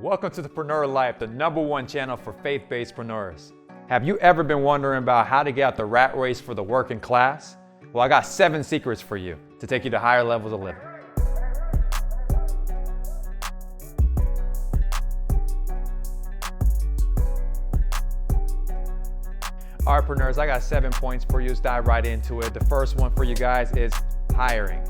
Welcome to the Preneur Life, the #1 channel for faith-based preneurs. Have you ever been wondering about how to get out the rat race for the working class? Well, I got 7 secrets for you to take you to higher levels of living. All right, preneurs, I got 7 points for you. Let's dive right into it. The first one for you guys is hiring.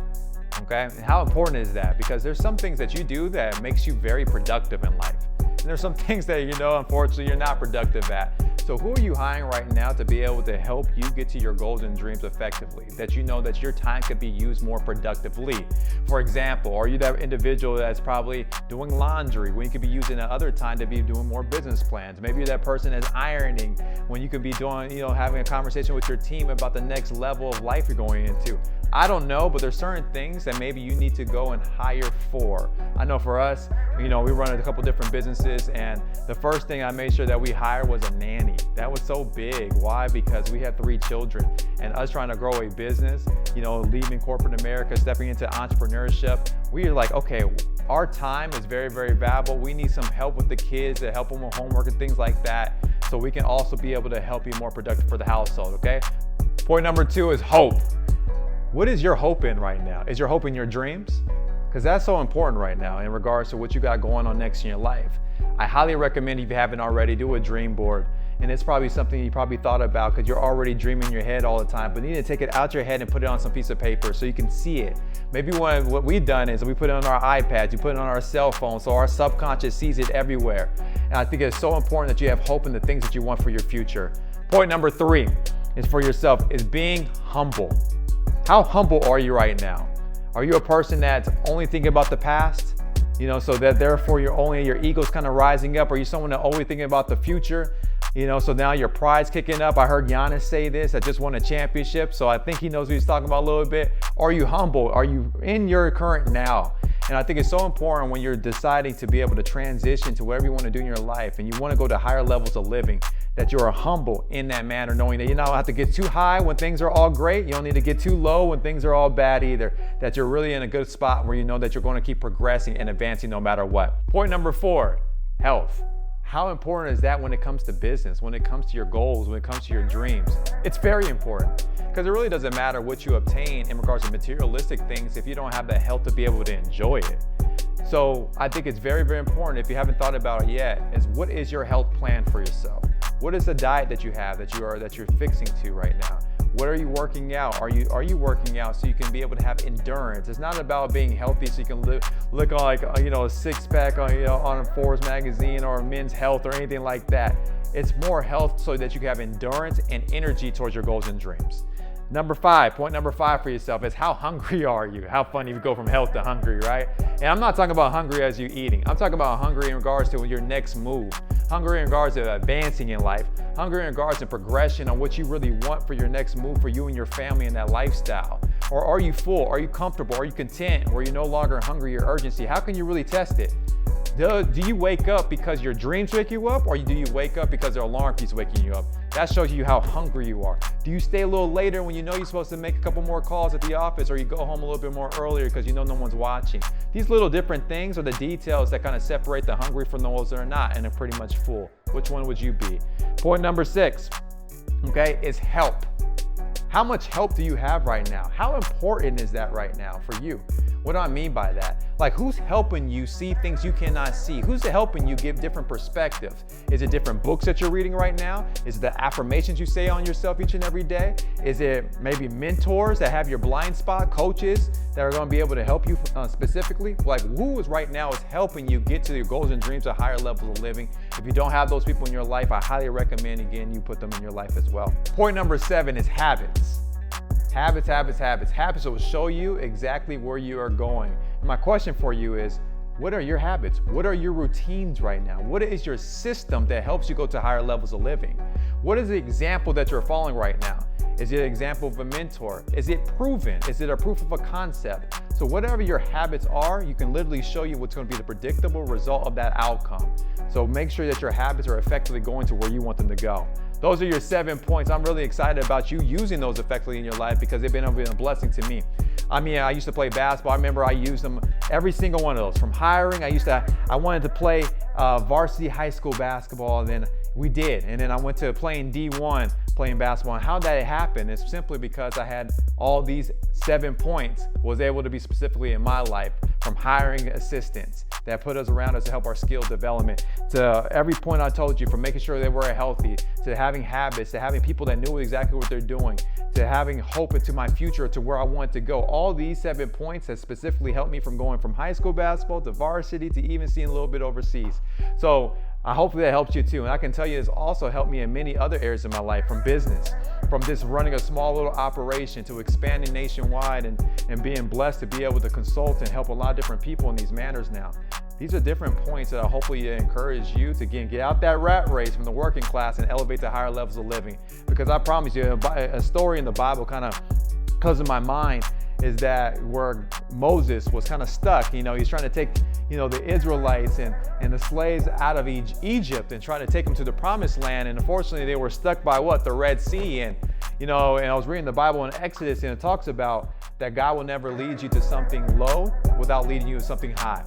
Okay, and how important is that? Because there's some things that you do that makes you very productive in life. And there's some things that, unfortunately, you're not productive at. So who are you hiring right now to be able to help you get to your goals and dreams effectively? That you know that your time could be used more productively. For example, are you that individual that's probably doing laundry when you could be using that other time to be doing more business plans? Maybe you're that person that's ironing when you could be doing, having a conversation with your team about the next level of life you're going into. I don't know, but there's certain things that maybe you need to go and hire for. I know for us, we run a couple different businesses, and the first thing I made sure that we hired was a nanny. That was so big. Why? Because we had 3 children, and us trying to grow a business, leaving corporate America, stepping into entrepreneurship, we were like, okay, our time is very, very valuable. We need some help with the kids, to help them with homework and things like that, so we can also be able to help you more productive for the household, okay? Point number 2 is hope. What is your hope in right now? Is your hope in your dreams? Because that's so important right now in regards to what you got going on next in your life. I highly recommend, if you haven't already, do a dream board. And it's probably something you probably thought about because you're already dreaming in your head all the time, but you need to take it out your head and put it on some piece of paper so you can see it. Maybe what we've done is we put it on our iPads, you put it on our cell phone, so our subconscious sees it everywhere. And I think it's so important that you have hope in the things that you want for your future. Point number 3 is for yourself, is being humble. How humble are you right now? Are you a person that's only thinking about the past? So that therefore your ego's kind of rising up? Are you someone that only thinking about the future? So now your pride's kicking up. I heard Giannis say this, I just won a championship. So I think he knows what he's talking about a little bit. Are you humble? Are you in your current now? And I think it's so important when you're deciding to be able to transition to whatever you want to do in your life, and you want to go to higher levels of living, that you are humble in that manner, knowing that you don't have to get too high when things are all great. You don't need to get too low when things are all bad either. That you're really in a good spot where you know that you're going to keep progressing and advancing no matter what. Point number 4, health. How important is that when it comes to business, when it comes to your goals, when it comes to your dreams? It's very important, because it really doesn't matter what you obtain in regards to materialistic things if you don't have the health to be able to enjoy it. So I think it's very, very important, if you haven't thought about it yet, is what is your health plan for yourself? What is the diet that you have that you're fixing to right now? What are you working out? Are you working out so you can be able to have endurance? It's not about being healthy so you can look like a 6-pack on Forbes magazine or Men's Health or anything like that. It's more health so that you can have endurance and energy towards your goals and dreams. Point number 5 for yourself is, how hungry are you? How funny if you go from health to hungry, right? And I'm not talking about hungry as you eating. I'm talking about hungry in regards to your next move. Hungry in regards to advancing in life. Hungry in regards to progression on what you really want for your next move for you and your family and that lifestyle. Or are you full? Are you comfortable? Are you content? Or are you no longer hungry or urgency? How can you really test it? Do you wake up because your dreams wake you up, or do you wake up because their alarm keeps waking you up? That shows you how hungry you are. Do you stay a little later when you know you're supposed to make a couple more calls at the office, or you go home a little bit more earlier because you know no one's watching? These little different things are the details that kind of separate the hungry from those that are not and are pretty much full. Which one would you be? Point number 6, is help. How much help do you have right now? How important is that right now for you? What do I mean by that? Like, who's helping you see things you cannot see? Who's helping you give different perspectives? Is it different books that you're reading right now? Is it the affirmations you say on yourself each and every day? Is it maybe mentors that have your blind spot, coaches that are going to be able to help you specifically? Like, who is right now is helping you get to your goals and dreams at higher levels of living? If you don't have those people in your life, I highly recommend, again, you put them in your life as well. Point number 7 is habits. Habits will show you exactly where you are going. And my question for you is, what are your habits? What are your routines right now? What is your system that helps you go to higher levels of living? What is the example that you're following right now? Is it an example of a mentor? Is it proven? Is it a proof of a concept? So whatever your habits are, you can literally show you what's going to be the predictable result of that outcome. So make sure that your habits are effectively going to where you want them to go. Those are your 7 points. I'm really excited about you using those effectively in your life because they've been a blessing to me. I mean, I used to play basketball. I remember I used them, every single one of those. From hiring, I wanted to play varsity high school basketball, and then we did. And then I went to playing D1, playing basketball. And how that happened is simply because I had all these 7 points, was able to be specifically in my life, from hiring assistants that put us around us to help our skill development, to every point I told you, from making sure they were healthy, to having habits, to having people that knew exactly what they're doing, to having hope into my future, to where I want to go. All these 7 points have specifically helped me from going from high school basketball to varsity to even seeing a little bit overseas. So hopefully that helps you too. And I can tell you it's also helped me in many other areas of my life, from business, from just running a small little operation to expanding nationwide and being blessed to be able to consult and help a lot of different people in these manners now. These are different points that I hopefully encourage you to get out that rat race from the working class and elevate to higher levels of living. Because I promise you, a story in the Bible kind of comes in my mind is that where Moses was kind of stuck. He's trying to take, the Israelites and the slaves out of Egypt and try to take them to the promised land. And unfortunately, they were stuck by what? The Red Sea. And I was reading the Bible in Exodus, and it talks about that God will never lead you to something low without leading you to something high.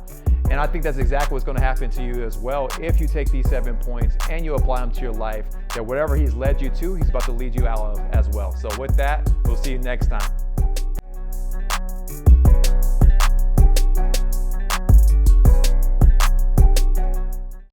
And I think that's exactly what's going to happen to you as well if you take these 7 points and you apply them to your life, that whatever he's led you to, he's about to lead you out of as well. So with that, we'll see you next time.